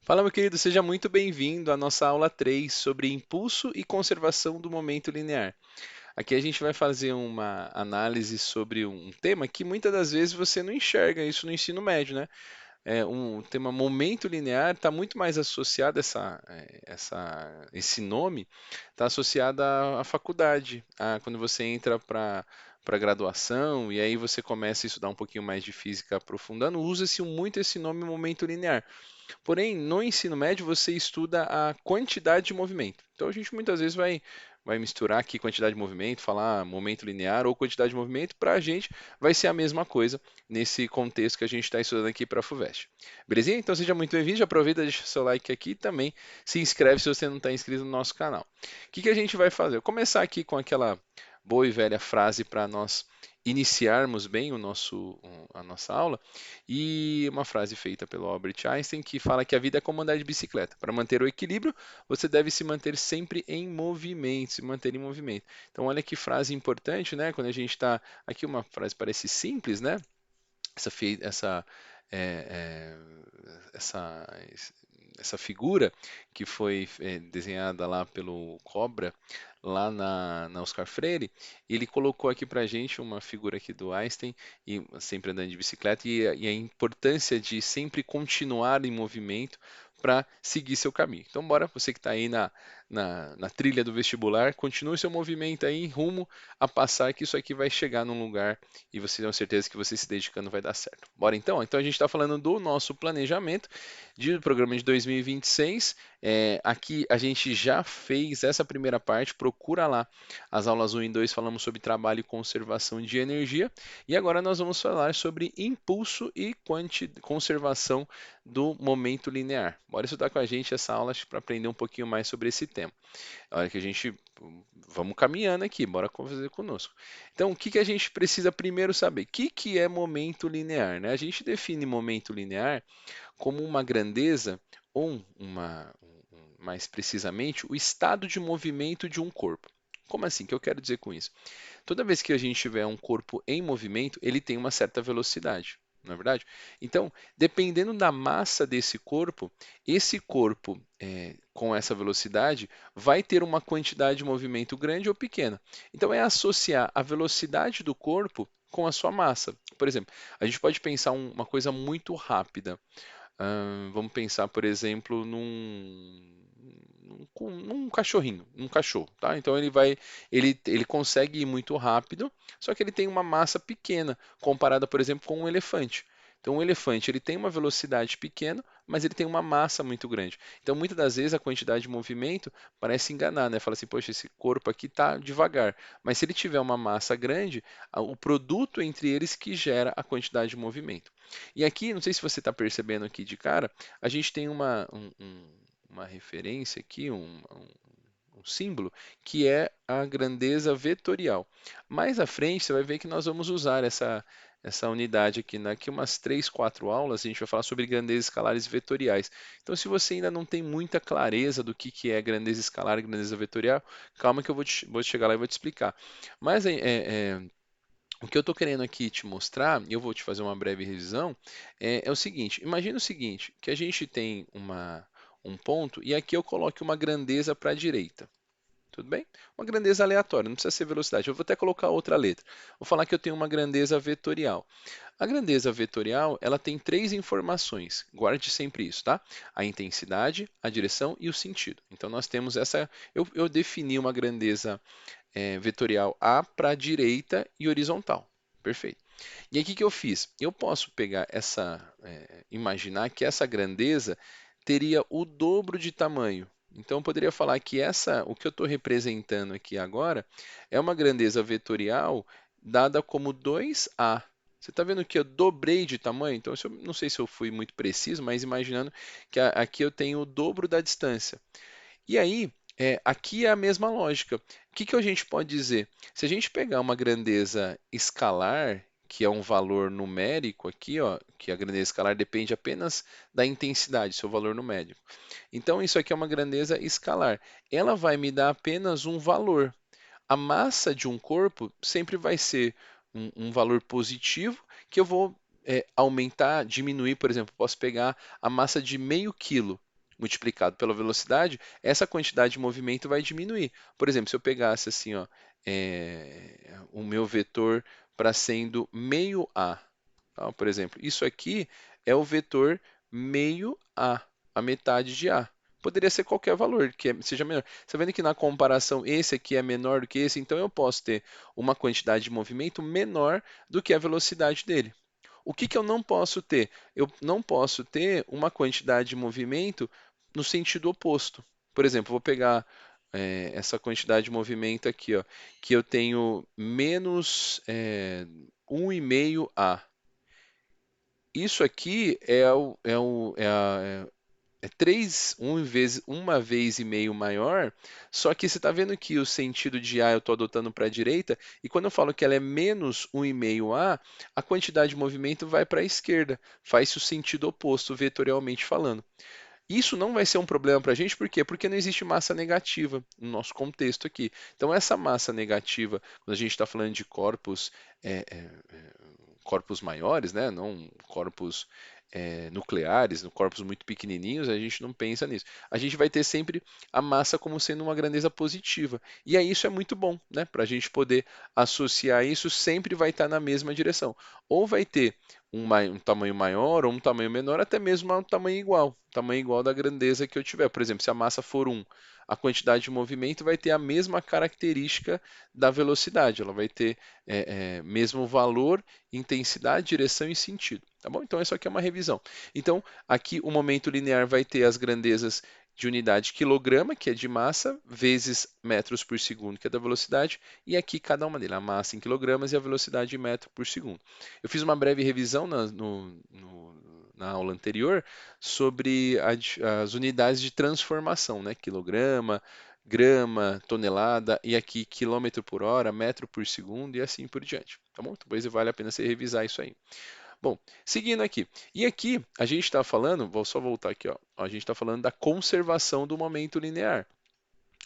Fala, meu querido, seja muito bem-vindo à nossa aula 3 sobre impulso e conservação do momento linear. Aqui a gente vai fazer uma análise sobre um tema que muitas das vezes você não enxerga isso no ensino médio, né? Um tema momento linear está muito mais associado esse nome está associado à faculdade, quando você entra para graduação e aí você começa a estudar um pouquinho mais de física aprofundando, usa-se muito esse nome momento linear. Porém, no ensino médio você estuda a quantidade de movimento. Então a gente muitas vezes vai misturar aqui quantidade de movimento, falar momento linear ou quantidade de movimento, para a gente vai ser a mesma coisa nesse contexto que a gente está estudando aqui para a FUVEST. Belezinha? Então seja muito bem-vindo, já aproveita, deixa seu like aqui e também se inscreve se você não está inscrito no nosso canal. O que a gente vai fazer? Eu vou começar aqui com aquela boa e velha frase para nós iniciarmos bem a nossa aula, e uma frase feita pelo Albert Einstein que fala que a vida é como andar de bicicleta. Para manter o equilíbrio, você deve se manter sempre em movimento, se manter em movimento. Então, olha que frase importante, né? Quando a gente está aqui, uma frase parece simples, né? Essa, fe- essa, é, é, essa, essa figura que foi desenhada lá pelo Cobra, lá na Oscar Freire, ele colocou aqui para gente uma figura aqui do Einstein, e sempre andando de bicicleta, e a importância de sempre continuar em movimento para seguir seu caminho. Então, bora, você que está aí na trilha do vestibular, continue seu movimento aí rumo a passar, que isso aqui vai chegar num lugar e você tem certeza que você se dedicando vai dar certo. Bora então? Então a gente está falando do nosso planejamento do programa de 2026. Aqui a gente já fez essa primeira parte, procura lá as aulas 1 e 2, falamos sobre trabalho e conservação de energia, e agora nós vamos falar sobre impulso e conservação do momento linear. Bora estudar com a gente essa aula para aprender um pouquinho mais sobre esse tema. A hora que a gente vamos caminhando aqui, bora fazer conosco. Então, o que a gente precisa primeiro saber? O que é momento linear, né? A gente define momento linear como uma grandeza ou mais precisamente, o estado de movimento de um corpo. Como assim? O que eu quero dizer com isso? Toda vez que a gente tiver um corpo em movimento, ele tem uma certa velocidade, não é verdade? Então, dependendo da massa desse corpo, esse corpo com essa velocidade vai ter uma quantidade de movimento grande ou pequena. Então, é associar a velocidade do corpo com a sua massa. Por exemplo, a gente pode pensar uma coisa muito rápida. Vamos pensar, por exemplo, num cachorrinho, num cachorro, tá? Então ele consegue ir muito rápido, só que ele tem uma massa pequena, comparada, por exemplo, com um elefante. Então, um elefante ele tem uma velocidade pequena, mas ele tem uma massa muito grande. Então, muitas das vezes a quantidade de movimento parece enganar, né? Fala assim, poxa, esse corpo aqui está devagar. Mas se ele tiver uma massa grande, o produto entre eles que gera a quantidade de movimento. E aqui, não sei se você está percebendo aqui de cara, a gente tem uma referência aqui, um símbolo, que é a grandeza vetorial. Mais à frente, você vai ver que nós vamos usar essa unidade aqui. Daqui umas 3, 4 aulas, a gente vai falar sobre grandezas escalares vetoriais. Então, se você ainda não tem muita clareza do que é grandeza escalar e grandeza vetorial, calma que eu vou chegar lá e vou te explicar. Mas o que eu estou querendo aqui te mostrar, e eu vou te fazer uma breve revisão, é o seguinte: imagina o seguinte, que a gente tem um ponto e aqui eu coloque uma grandeza para a direita. Tudo bem? Uma grandeza aleatória, não precisa ser velocidade. Eu vou até colocar outra letra. Vou falar que eu tenho uma grandeza vetorial. A grandeza vetorial, ela tem três informações. Guarde sempre isso, tá? A intensidade, a direção e o sentido. Então nós temos essa. Eu defini uma grandeza vetorial A para a direita e horizontal. Perfeito. E aí o que eu fiz? Eu posso pegar imaginar que essa grandeza teria o dobro de tamanho. Então eu poderia falar que o que eu estou representando aqui agora é uma grandeza vetorial dada como 2A. Você está vendo que eu dobrei de tamanho? Então, não sei se eu fui muito preciso, mas imaginando que aqui eu tenho o dobro da distância. E aí, aqui é a mesma lógica. O que a gente pode dizer? Se a gente pegar uma grandeza escalar, que é um valor numérico aqui, ó, que a grandeza escalar depende apenas da intensidade, seu valor numérico. Então, isso aqui é uma grandeza escalar. Ela vai me dar apenas um valor. A massa de um corpo sempre vai ser um valor positivo que eu vou aumentar, diminuir, por exemplo, posso pegar a massa de meio quilo. multiplicado pela velocidade, essa quantidade de movimento vai diminuir. Por exemplo, se eu pegasse assim, ó, o meu vetor para sendo meio a, tá? Por exemplo, isso aqui é o vetor meio a metade de a. Poderia ser qualquer valor que seja menor. Você está vendo que na comparação esse aqui é menor do que esse, então eu posso ter uma quantidade de movimento menor do que a velocidade dele. O que que eu não posso ter? Eu não posso ter uma quantidade de movimento no sentido oposto. Por exemplo, vou pegar essa quantidade de movimento aqui, ó, que eu tenho menos 1,5 a. Isso aqui é 3, uma vez e meio maior, só que você está vendo que o sentido de A eu estou adotando para a direita, e quando eu falo que ela é menos 1,5 a quantidade de movimento vai para a esquerda, faz o sentido oposto, vetorialmente falando. Isso não vai ser um problema para a gente, por quê? Porque não existe massa negativa no nosso contexto aqui. Então, essa massa negativa, quando a gente está falando de corpos, é, é, corpos maiores, né? Não corpos nucleares, corpos muito pequenininhos, a gente não pensa nisso. A gente vai ter sempre a massa como sendo uma grandeza positiva. E aí isso é muito bom, né? Para a gente poder associar isso, sempre vai estar na mesma direção. Ou vai ter um tamanho maior ou um tamanho menor, até mesmo um tamanho igual da grandeza que eu tiver. Por exemplo, se a massa for 1, a quantidade de movimento vai ter a mesma característica da velocidade, ela vai ter mesmo valor, intensidade, direção e sentido. Tá bom? Então, isso aqui é uma revisão. Então, aqui o momento linear vai ter as grandezas de unidade quilograma, que é de massa, vezes metros por segundo, que é da velocidade, e aqui cada uma delas, a massa em quilogramas e a velocidade em metro por segundo. Eu fiz uma breve revisão na aula anterior sobre as unidades de transformação, né? Quilograma, grama, tonelada e aqui quilômetro por hora, metro por segundo e assim por diante, tá bom? Depois vale a pena você revisar isso aí. Bom, seguindo aqui. E aqui a gente está falando, vou só voltar aqui, ó. A gente está falando da conservação do momento linear.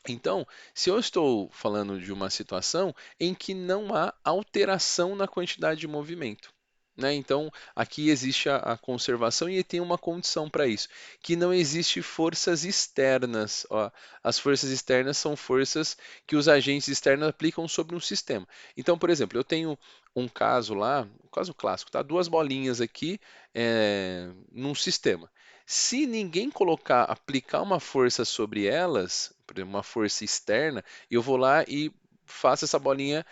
Então, se eu estou falando de uma situação em que não há alteração na quantidade de movimento, né? Então, aqui existe a conservação e tem uma condição para isso, que não existe forças externas. Ó. As forças externas são forças que os agentes externos aplicam sobre um sistema. Então, por exemplo, eu tenho um caso lá, um caso clássico, tá? Duas bolinhas aqui num sistema. Se ninguém colocar, aplicar uma força sobre elas, por exemplo, uma força externa, eu vou lá e faço essa bolinha.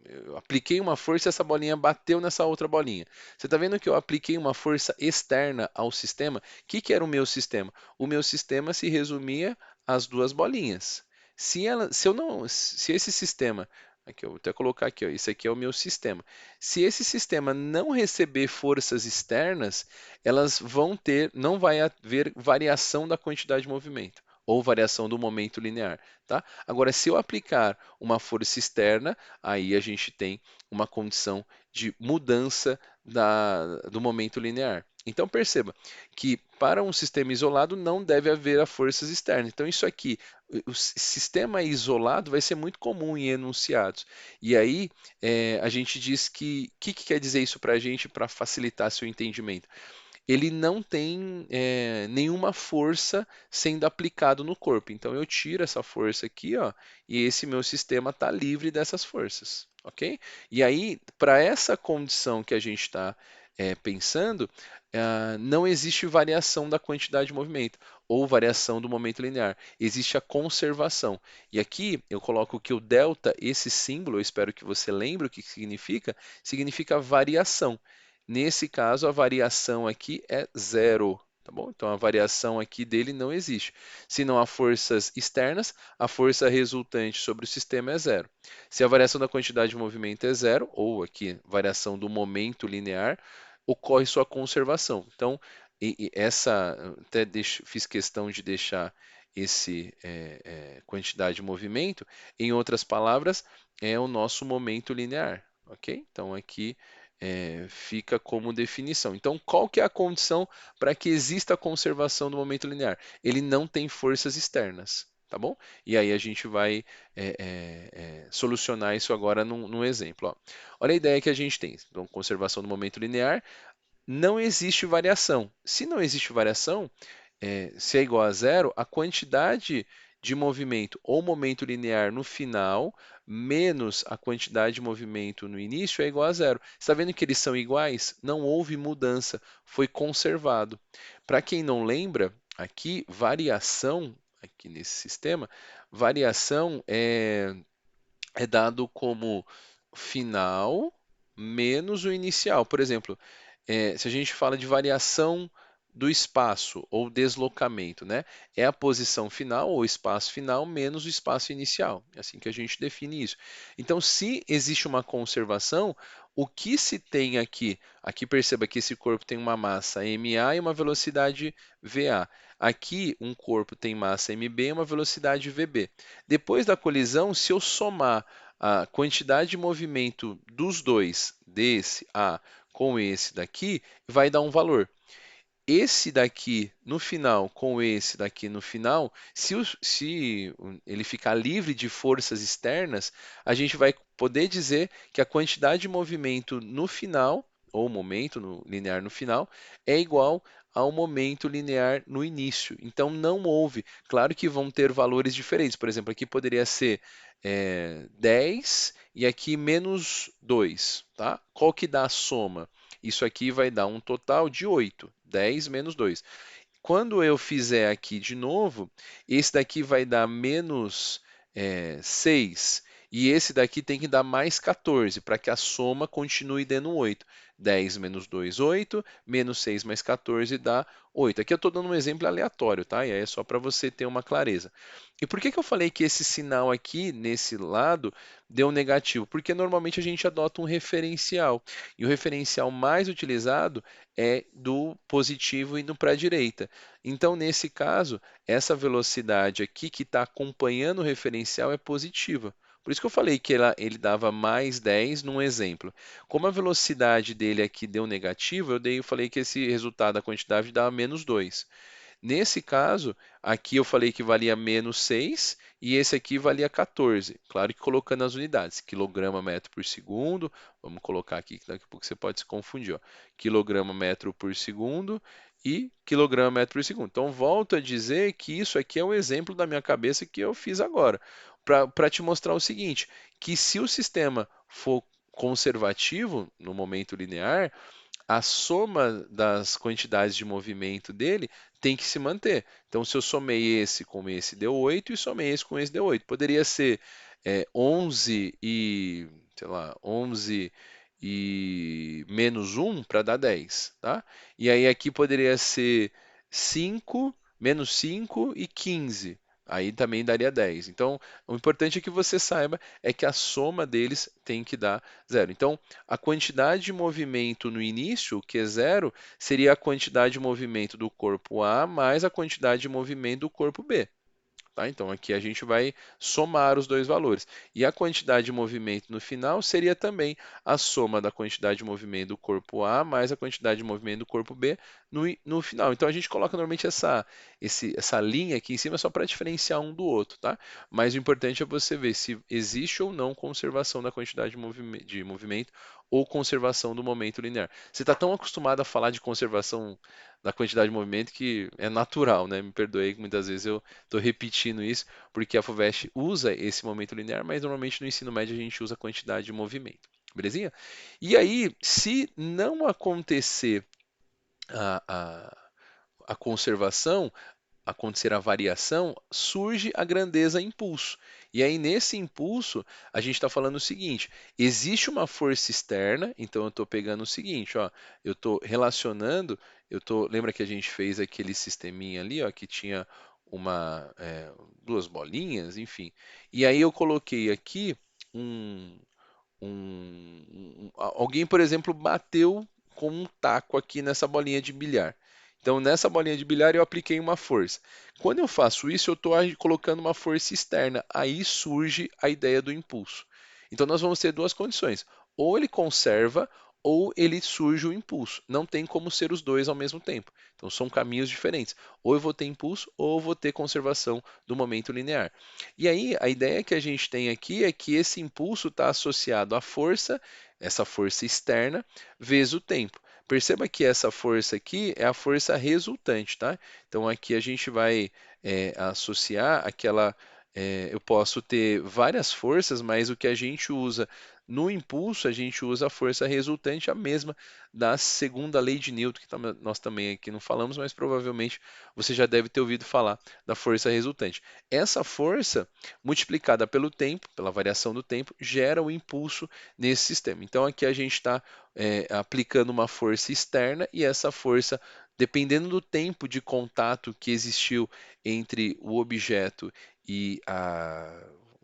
Eu apliquei uma força e essa bolinha bateu nessa outra bolinha. Você está vendo que eu apliquei uma força externa ao sistema? O que, que era o meu sistema? O meu sistema se resumia às duas bolinhas. Se eu não, se esse sistema, aqui eu vou até colocar aqui, ó, esse aqui é o meu sistema. Se esse sistema não receber forças externas, elas vão ter, não vai haver variação da quantidade de movimento ou variação do momento linear, tá? Agora, se eu aplicar uma força externa, aí a gente tem uma condição de mudança do momento linear. Então perceba que para um sistema isolado não deve haver forças externas. Então isso aqui, o sistema isolado vai ser muito comum em enunciados. E aí a gente diz que o que quer dizer isso para a gente para facilitar seu entendimento? Ele não tem nenhuma força sendo aplicado no corpo. Então eu tiro essa força aqui, ó, e esse meu sistema está livre dessas forças, ok? E aí, para essa condição que a gente está pensando, não existe variação da quantidade de movimento ou variação do momento linear. Existe a conservação. E aqui eu coloco que o delta, esse símbolo, eu espero que você lembre o que significa variação. Nesse caso, a variação aqui é zero, tá bom? Então a variação aqui dele não existe. Se não há forças externas, a força resultante sobre o sistema é zero. Se a variação da quantidade de movimento é zero, ou aqui variação do momento linear, ocorre sua conservação. Então, até fiz questão de deixar esse quantidade de movimento, em outras palavras, é o nosso momento linear, ok? Então aqui fica como definição. Então, qual que é a condição para que exista a conservação do momento linear? Ele não tem forças externas, tá bom? E aí a gente vai solucionar isso agora num exemplo. Ó. Olha a ideia que a gente tem. Então, conservação do momento linear, não existe variação. Se não existe variação, se é igual a zero, a quantidade de movimento ou momento linear no final menos a quantidade de movimento no início é igual a zero. Está vendo que eles são iguais? Não houve mudança, foi conservado. Para quem não lembra, aqui variação, aqui nesse sistema, variação é dado como final menos o inicial. Por exemplo, se a gente fala de variação do espaço ou deslocamento, né? É a posição final ou espaço final menos o espaço inicial. É assim que a gente define isso. Então, se existe uma conservação, o que se tem aqui? Aqui perceba que esse corpo tem uma massa ma e uma velocidade va. Aqui, um corpo tem massa mb e uma velocidade vb. Depois da colisão, se eu somar a quantidade de movimento dos dois, desse A com esse daqui, vai dar um valor. Esse daqui no final com esse daqui no final, se ele ficar livre de forças externas, a gente vai poder dizer que a quantidade de movimento no final, ou momento linear no final, é igual ao momento linear no início. Então não houve. Claro que vão ter valores diferentes. Por exemplo, aqui poderia ser 10 e aqui menos 2, tá? Qual que dá a soma? Isso aqui vai dar um total de 8, 10 menos 2. Quando eu fizer aqui de novo, esse daqui vai dar menos 6 e esse daqui tem que dar mais 14 para que a soma continue dando 8. 10 menos 2, 8, menos 6 mais 14 dá 8. Aqui eu estou dando um exemplo aleatório, tá? E aí é só para você ter uma clareza. E por que que eu falei que esse sinal aqui, nesse lado, deu um negativo? Porque normalmente a gente adota um referencial. E o referencial mais utilizado é do positivo indo para a direita. Então, nesse caso, essa velocidade aqui que está acompanhando o referencial é positiva. Por isso que eu falei que ele dava mais 10 num exemplo. Como a velocidade dele aqui deu negativo, eu falei que esse resultado da quantidade dava menos 2. Nesse caso, aqui eu falei que valia menos 6 e esse aqui valia 14. Claro que colocando as unidades, quilograma metro por segundo, vamos colocar aqui que daqui a pouco você pode se confundir, ó. Quilograma metro por segundo e quilograma metro por segundo. Então, volto a dizer que isso aqui é um exemplo da minha cabeça que eu fiz agora, para te mostrar o seguinte, que se o sistema for conservativo no momento linear, a soma das quantidades de movimento dele tem que se manter. Então, se eu somei esse com esse, deu 8, e somei esse com esse, deu 8. Poderia ser 11 e, sei lá, 11 e menos 1 para dar 10, tá? E aí aqui poderia ser 5, menos 5 e 15. Aí também daria 10. Então, o importante é que você saiba é que a soma deles tem que dar zero. Então, a quantidade de movimento no início, que é zero, seria a quantidade de movimento do corpo A mais a quantidade de movimento do corpo B. Tá? Então aqui a gente vai somar os dois valores. E a quantidade de movimento no final seria também a soma da quantidade de movimento do corpo A mais a quantidade de movimento do corpo B no final. Então a gente coloca normalmente essa linha aqui em cima só para diferenciar um do outro, tá? Mas o importante é você ver se existe ou não conservação da quantidade de movimento ou conservação do momento linear. Você está tão acostumado a falar de conservação da quantidade de movimento que é natural, né? Me perdoei que muitas vezes eu estou repetindo isso, porque a FUVEST usa esse momento linear, mas normalmente no ensino médio a gente usa a quantidade de movimento. Belezinha? E aí, se não acontecer a, a, a conservação, acontecer a variação, surge a grandeza impulso. E aí, nesse impulso, a gente está falando o seguinte: existe uma força externa, então eu estou pegando o seguinte, ó, eu estou relacionando, lembra que a gente fez aquele sisteminha ali, ó, que tinha duas bolinhas, enfim. E aí eu coloquei aqui um, alguém, por exemplo, bateu com um taco aqui nessa bolinha de bilhar. Então, nessa bolinha de bilhar, eu apliquei uma força. Quando eu faço isso, eu estou colocando uma força externa. Aí surge a ideia do impulso. Então, nós vamos ter duas condições. Ou ele conserva, ou ele surge o impulso. Não tem como ser os dois ao mesmo tempo. Então, são caminhos diferentes. Ou eu vou ter impulso, ou eu vou ter conservação do momento linear. E aí, a ideia que a gente tem aqui é que esse impulso está associado à força, essa força externa, vezes o tempo. Perceba que essa força aqui é a força resultante, tá? Então aqui a gente vai associar aquela. Eu posso ter várias forças, mas o que a gente usa no impulso, a gente usa a força resultante, a mesma da segunda lei de Newton, que nós também aqui não falamos, mas provavelmente você já deve ter ouvido falar da força resultante. Essa força, multiplicada pelo tempo, pela variação do tempo, gera o impulso nesse sistema. Então aqui a gente está aplicando uma força externa e essa força, dependendo do tempo de contato que existiu entre o objeto e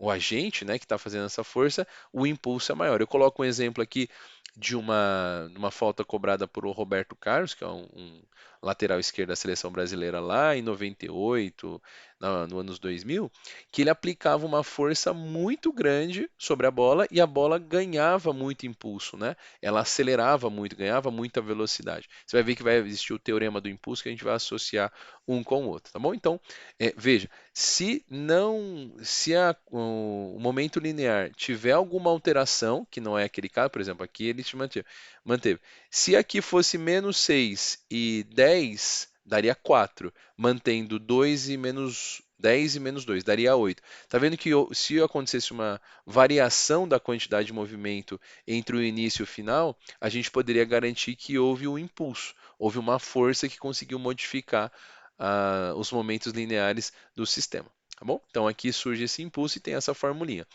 o agente, né, que está fazendo essa força, o impulso é maior. Eu coloco um exemplo aqui de uma falta cobrada por o Roberto Carlos, que é um lateral esquerdo da seleção brasileira lá em 98, no anos 2000, que ele aplicava uma força muito grande sobre a bola e a bola ganhava muito impulso, né? Ela acelerava muito, ganhava muita velocidade. Você vai ver que vai existir o teorema do impulso que a gente vai associar um com o outro, tá bom? Então, veja, se não, se o momento linear tiver alguma alteração, que não é aquele caso, por exemplo, aqui ele te manteve. Se aqui fosse menos 6 e 10, daria 4, mantendo 2 e menos 10 e menos 2, daria 8. Tá vendo que se acontecesse uma variação da quantidade de movimento entre o início e o final, a gente poderia garantir que houve um impulso, houve uma força que conseguiu modificar os momentos lineares do sistema. Tá bom? Então aqui surge esse impulso e tem essa formulinha.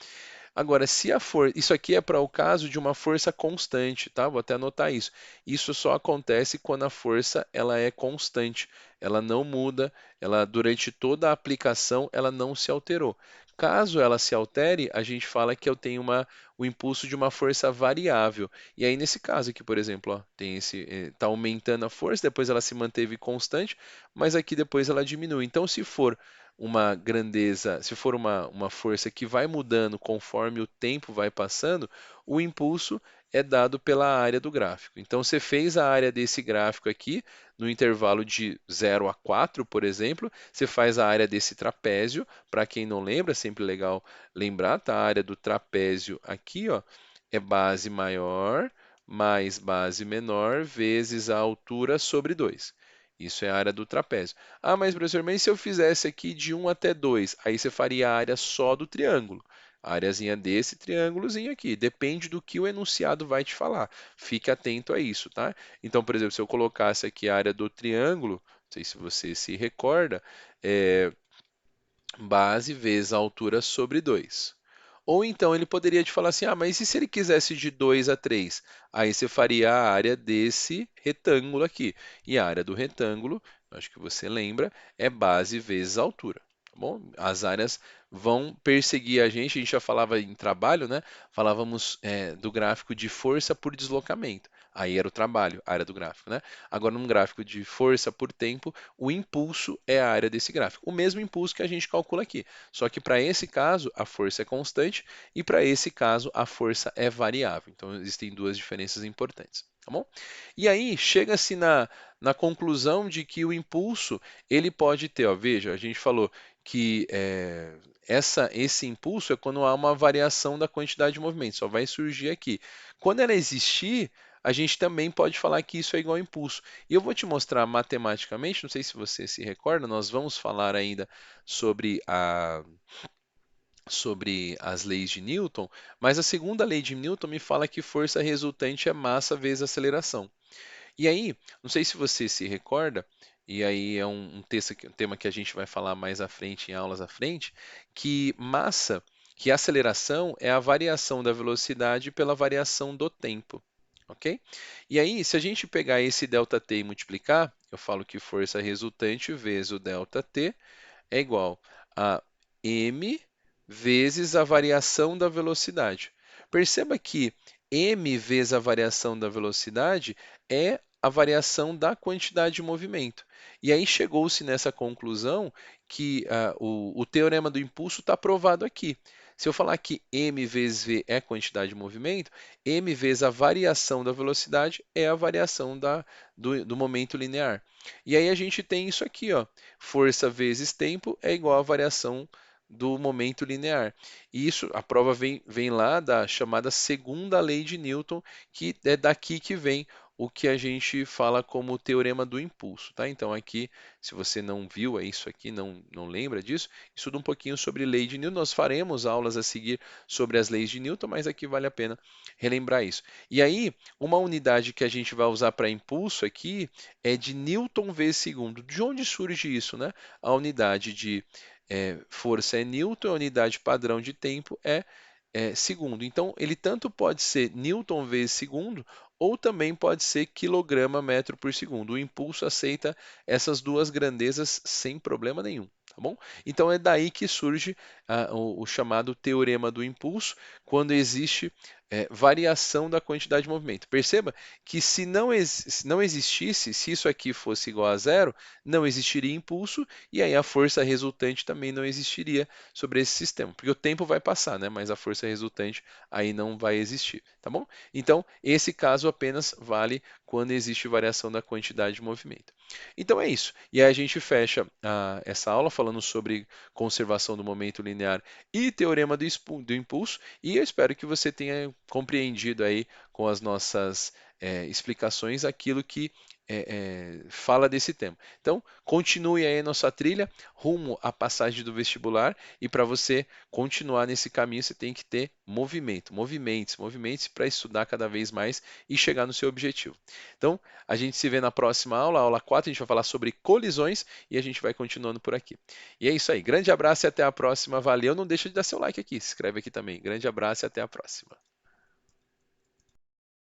Agora, se a força. Isso aqui é para o caso de uma força constante, tá? Vou até anotar isso. Isso só acontece quando a força ela é constante, ela não muda, ela durante toda a aplicação ela não se alterou. Caso ela se altere, a gente fala que eu tenho o impulso de uma força variável. E aí, nesse caso aqui, por exemplo, ó, tem está aumentando a força, depois ela se manteve constante, mas aqui depois ela diminui. Então, se for uma grandeza, se for uma força que vai mudando conforme o tempo vai passando, o impulso é dado pela área do gráfico. Então, você fez a área desse gráfico aqui, no intervalo de 0 a 4, por exemplo, você faz a área desse trapézio. Para quem não lembra, é sempre legal lembrar, tá? A área do trapézio aqui, ó, é base maior mais base menor vezes a altura sobre 2. Isso é a área do trapézio. Ah, mas professor, mas se eu fizesse aqui de 1 até 2, aí você faria a área só do triângulo. A áreazinha desse triângulozinho aqui. Depende do que o enunciado vai te falar. Fique atento a isso, tá? Então, por exemplo, se eu colocasse aqui a área do triângulo, não sei se você se recorda, é base vezes a altura sobre 2. Ou então ele poderia te falar assim: ah, mas e se ele quisesse de 2 a 3? Aí você faria a área desse retângulo aqui. E a área do retângulo, acho que você lembra, é base vezes altura. Tá bom? As áreas vão perseguir a gente já falava em trabalho, né? Falávamos do gráfico de força por deslocamento. Aí era o trabalho, a área do gráfico, né? Agora, num gráfico de força por tempo, o impulso é a área desse gráfico. O mesmo impulso que a gente calcula aqui. Só que para esse caso, a força é constante e para esse caso, a força é variável. Então, existem duas diferenças importantes. Tá bom? E aí, chega-se na conclusão de que o impulso, ele pode ter, ó, veja, a gente falou que esse impulso é quando há uma variação da quantidade de movimento, só vai surgir aqui. Quando ela existir, a gente também pode falar que isso é igual a impulso. E eu vou te mostrar matematicamente, não sei se você se recorda, nós vamos falar ainda sobre sobre as leis de Newton, mas a segunda lei de Newton me fala que força resultante é massa vezes aceleração. E aí, não sei se você se recorda, e aí é um tema que a gente vai falar mais à frente, em aulas à frente, que massa, que aceleração é a variação da velocidade pela variação do tempo. Ok? E aí, se a gente pegar esse ΔT e multiplicar, eu falo que força resultante vezes o ΔT é igual a m vezes a variação da velocidade. Perceba que m vezes a variação da velocidade é a variação da quantidade de movimento. E aí chegou-se nessa conclusão que o teorema do impulso está provado aqui. Se eu falar que m vezes v é quantidade de movimento, m vezes a variação da velocidade é a variação do momento linear. E aí a gente tem isso aqui, ó. Força vezes tempo é igual à variação do momento linear. E isso, a prova vem lá da chamada segunda lei de Newton, que é daqui que vem o que a gente fala como teorema do impulso, tá? Então aqui, se você não viu isso aqui, não lembra disso, estuda um pouquinho sobre lei de Newton. Nós faremos aulas a seguir sobre as leis de Newton, mas aqui vale a pena relembrar isso. E aí, uma unidade que a gente vai usar para impulso aqui é de Newton vezes segundo. De onde surge isso, né? A unidade de força é Newton, a unidade padrão de tempo é segundo. Então, ele tanto pode ser Newton vezes segundo, ou também pode ser quilograma metro por segundo. O impulso aceita essas duas grandezas sem problema nenhum. Tá bom? Então é daí que surge o chamado teorema do impulso, quando existe variação da quantidade de movimento. Perceba que se não existisse, se isso aqui fosse igual a zero, não existiria impulso e aí a força resultante também não existiria sobre esse sistema, porque o tempo vai passar, né? Mas a força resultante aí não vai existir, tá bom? Então, esse caso apenas vale quando existe variação da quantidade de movimento. Então é isso. E aí a gente fecha essa aula falando sobre conservação do momento linear e teorema do impulso, e eu espero que você tenha compreendido aí com as nossas explicações aquilo que fala desse tema. Então, continue aí a nossa trilha rumo à passagem do vestibular e para você continuar nesse caminho, você tem que ter movimento, movimentos para estudar cada vez mais e chegar no seu objetivo. Então, a gente se vê na próxima aula, aula 4, a gente vai falar sobre colisões e a gente vai continuando por aqui. E é isso aí. Grande abraço e até a próxima. Valeu. Não deixa de dar seu like aqui. Se inscreve aqui também. Grande abraço e até a próxima.